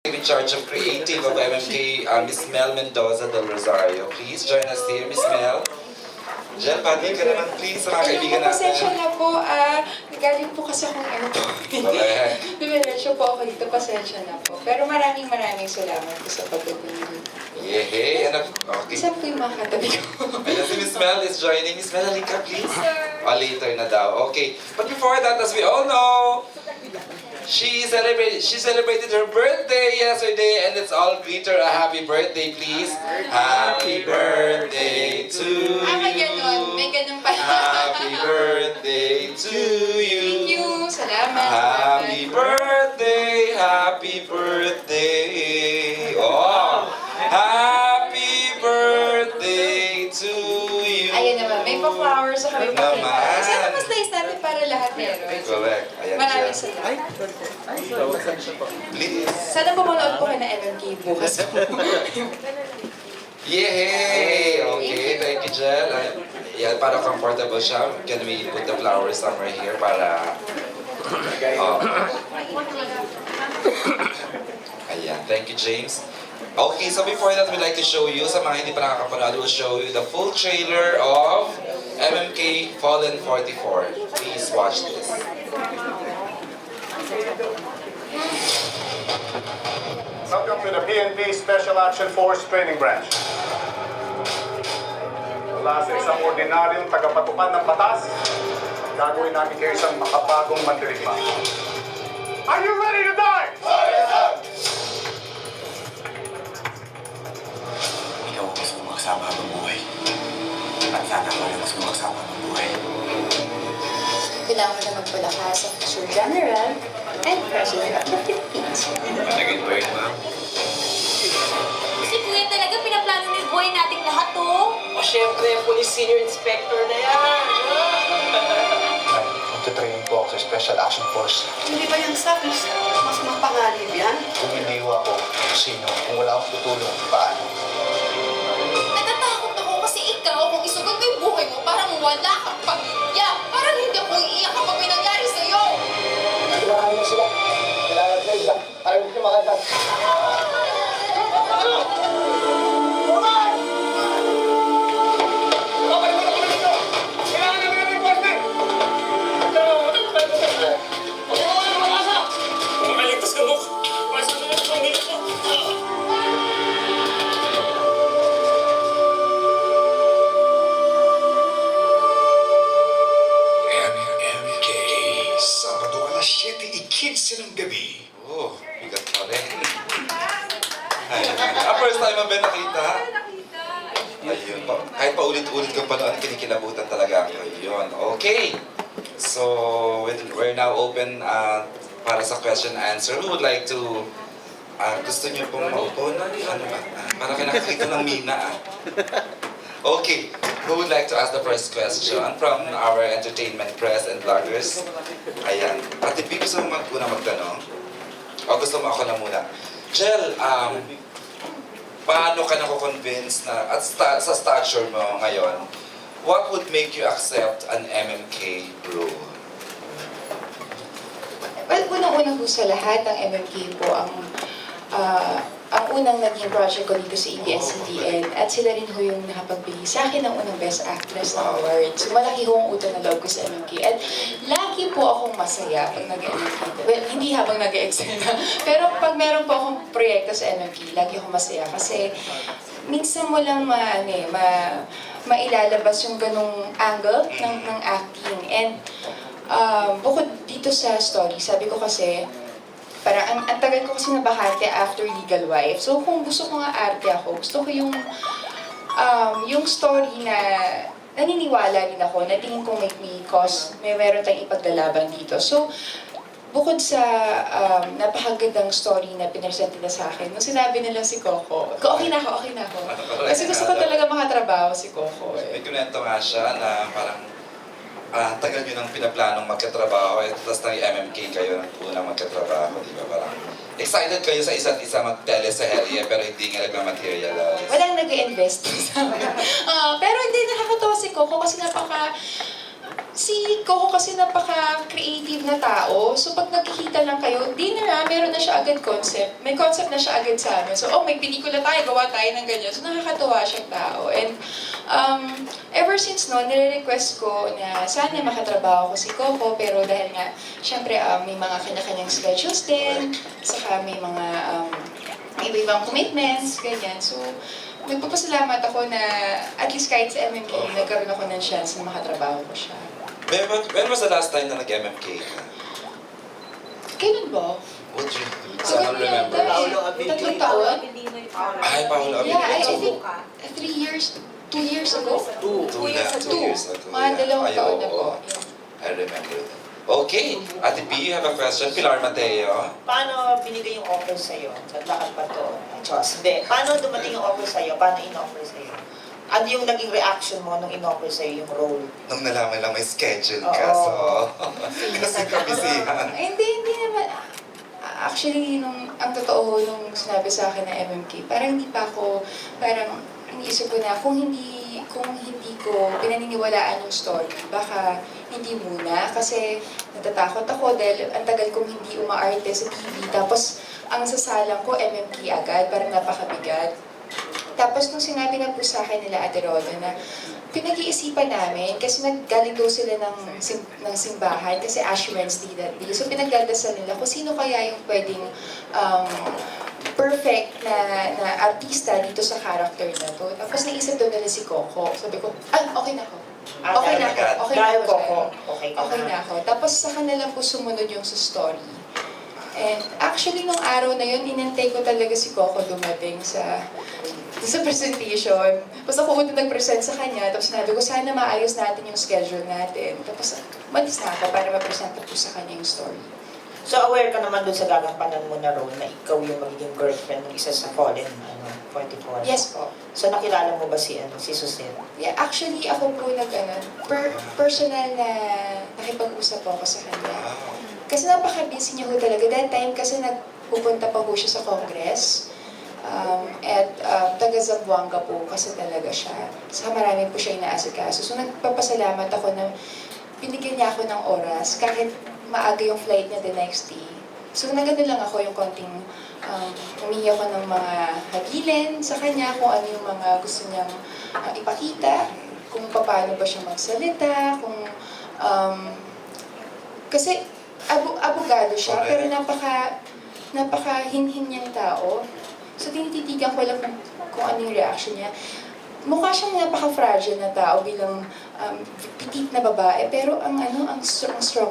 In charge of creative of MMK, Miss Mel Mendoza del Rosario. Please join us here, Miss Mel. Jel, pati ka naman please sa mga kaibigan natin. Pasensya na po, galing po kasi akong airport. Dumiretso po ako dito, pasensya na po. Pero maraming salamat po sa pagdating. Yehey! Okay. Isa po yung mga katabi ko. Ayan si Miss Mel is joining. Miss Mel, halika please. Sir. Later na daw. Okay. But before that, as we all know, she celebrated her birthday yesterday, and let's all greet her a happy birthday, please. Happy birthday to May you. ganun. May ganun pa. Happy birthday to Thank you. you. Salamat. Happy birthday, happy birthday. Oh, happy birthday to you. Ayan naman, may pa-flowers ako may pakita. Naman. Sana mas nice natin para lahat meron. Correct. Ayan Maraming siya. salamat. Please. Sana pumanood po kayo na MMK bukas. Yay! Okay, thank you, Jel. Yeah, para comfortable siya, can we put the flowers somewhere here para... Oh. Ayan, thank you, James. Okay, so before that, we'd like to show you, sa mga hindi pa nakakapanood, we'll show you the full trailer of MMK Fallen 44. Please watch this. Welcome to the PNP Special Action Force Training Branch. Mula sa isang ordinaryong tagapatupad ng batas, gagawin namin kayo isang makabagong mandirigma. Are you ready to die? Ikaw ang gusto mong makasama habang buhay. At sana ako yung gusto mong makasama habang buhay. Kailangan na magpalakas sa Future General and President of the Philippines. Naging ba yun, ma'am? Si Kuya talaga pinaplano ni Boy nating lahat to. O syempre, police senior inspector na yan. Magte-training po ako sa Special Action Force. Hindi ba yung sakis? Mas mapanganib yan? Kung hindi ako, sino? Kung wala akong tutulong, paano? Natatakot ako kasi ikaw, kung isugot ko yung buhay mo, parang wala kang pamilya. Parang hindi ako iiyak kapag may nangyari sa'yo. Kailangan mo sila. Kailangan ko sila. Ayaw ko makagad. Makaligtas ka mo! Pasok mo sa pamilya ko! MMK, Sabado alas 7:15 ng gabi. Oh, bigat pa rin. First time mo ba nakita? Ayun, kahit paulit-ulit kang panood, kinikilabutan talaga ako. Ayun, okay. So, we're now open para sa question and answer. Who would like to, gusto niyo pong maupo na? Ano ba? Para kinakakita ng Mina. Okay, who would like to ask the first question from our entertainment press and vloggers? Ayan. Ate P, gusto mo magtanong? O gusto mo ako na muna? Jel, paano ka nako-convince na, at sa stature mo ngayon, what would make you accept an MMK role? Well, unang-una po sa lahat, ang MMK po ang unang naging project ko dito sa ABS-CBN at sila rin ho yung nakapagbigay sa akin ng unang Best Actress na award. So malaki ho ang utang na loob ko sa MMK. At lagi po akong masaya pag nag-MMK. Well, hindi habang nag-eksena. Pero pag meron po akong proyekto sa MMK, lagi akong masaya. Kasi minsan mo lang mailalabas yung ganong angle ng acting. And bukod dito sa story, sabi ko kasi, parang ang tagal ko kasi nabahati after Legal Wife. So kung gusto ko nga arte ako, gusto ko yung story na naniniwala rin ako, na tingin ko may cause, meron tayong ipaglalaban dito. So, bukod sa napakagandang story na pinresent nila sa akin, nung sinabi nila si Coco, okay na ako. Kasi gusto ko talaga makatrabaho si Coco. May kunento nga siya na parang tagal nyo nang pinaplanong magkatrabaho at tapos nag-MMK kayo ng unang magkatrabaho, di ba? Parang excited kayo sa isa't isa mag-teleserye pero hindi nga nagmamaterialize. Walang nag-invest sa amin. Pero hindi, nakakatawa si Coco kasi si Coco kasi napaka-creative na tao. So pag nagkikita lang kayo, di na meron na siya agad concept. May concept na siya agad sa amin. So, may pelikula tayo, gawa tayo ng ganyan. So nakakatuwa siyang tao. And ever since noon, nire-request ko na sana makatrabaho ko si Coco. Pero dahil nga, syempre may mga kanya-kanyang schedules din. Saka may mga iba-ibang commitments, ganyan. So, nagpapasalamat ako na at least kahit sa MMK, nagkaroon ako ng chance na makatrabaho ko siya. When was the last time na nag-MMK ka? Kailan ba? Would you? Siguro Someone remember? Paolo Abilino. 3 taon? Ay, Paolo Yeah, I Abilino. think 3 years, 2 years ago. 2 years ago. Mga dalawang Ay, taon na oo. po. I remember that. Okay, Ate P, you have a question? Pilar Mateo? Paano binigay yung offer sa'yo? Naglakad ba to? Diyos. Hindi. Paano dumating yung offer sa'yo? Paano in-offer sa'yo? Ano yung naging reaction mo nung in-offer sa'yo yung role? Nung nalaman lang may schedule ka, Oo. so... kasi kabisihan. Hindi naman. Actually, ang totoo, nung sinabi sa akin na MMK, parang hindi pa ako, parang iniisip ko na kung hindi ko pinaniniwalaan yung story, baka hindi muna. Kasi natatakot ako dahil ang tagal kong hindi umaarte sa TV. Tapos, ang sasalang ko, MMK agad, parang napakabigat. Tapos, nung sinabi na po sa akin nila Ate Roda na pinag-iisipan namin, kasi naggaling daw sila ng simbahan, kasi Ash Wednesday that day. So, pinagdadasal nila kung sino kaya yung pwedeng perfect na artista dito sa character na to. Tapos naisip daw nila si Coco. Sabi ko, okay na ako. Okay na ako. Dahil Coco, okay ka Okay na ako. Tapos sa kanila po sumunod yung sa story. And actually, nung araw na yun, inantay ko talaga si Coco dumating sa presentation. Tapos ako unang nag-present sa kanya, tapos sinabi ko, sana maayos natin yung schedule natin. Tapos malis na ako para ma-present ko sa kanya yung story. So aware ka naman dun sa gagampanan mo na role na ikaw yung magiging girlfriend ng isa sa Fallen 44? Yes po. So nakilala mo ba si Suzette? Yeah, actually, ako po personal na nakipag-usap po ako sa kanya. Kasi napaka-busy niya ho talaga. That time kasi nagpupunta pa po siya sa Congress. Taga Zamboanga po kasi talaga siya. Saka marami po siya inaasikaso. So nagpapasalamat ako na binigyan niya ako ng oras kahit maaga yung flight niya the next day. So nagano lang ako yung konting humingi ako ng mga hagilin sa kanya kung ano yung mga gusto niyang ipakita, kung paano ba siya magsalita, kung kasi abogado siya, pero napaka-hinhin niyang tao. So tinititigan ko lang kung ano yung reaction niya. Mukha siyang napaka-fragile na tao bilang petite na babae, pero ang strong